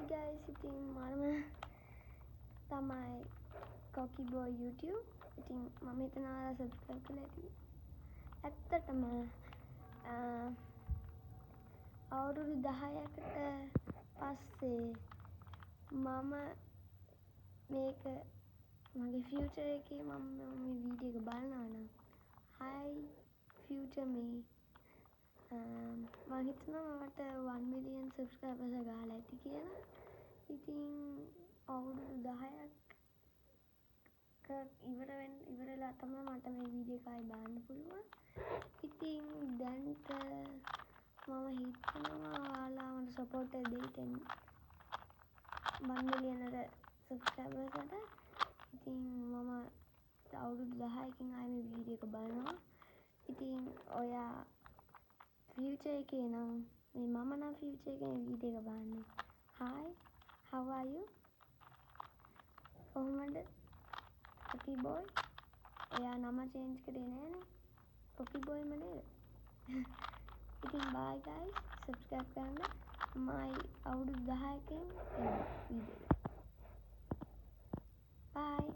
guys, ඉතින් මම තමයි Cocky Boy YouTube. ඉතින් මම හිතනවා subscribe කරලා ඇති. ඇත්තටම අවුරුදු 10කට පස්සේ මම මේක මගේ future එකේ මම මේ වීඩියෝ එක බලනවා නම් hi future me මම හිතනවා මට 1 million subscribers ගහලා ඇති කියලා. ඉතින් අවුරුදු 10ක් ඉවරලා තමයි මට මේ වීඩියෝ එක ආයි දාන්න පුළුවන්. ඉතින් දැන්ට මම හිතනවා ඔයාලා මට support එක දෙන්න 1 million subscribers කට. ඉතින් මම අවුරුදු 10කින් ආයි මේ වීඩියෝ එක බලනවා. ඉතින් ඔයා future එකේ නම් මේ මම නම් future එකේ මේ වීඩියෝ එක බලන්නේ. hi how are you කොහොමද Cocky Boy එයා නම change කරේ නෑනේ Cocky Boy ම නේද ඉතින් bye guys subscribe කරන්න my අවුරුදු 10කින් එන වීඩියෝ එක bye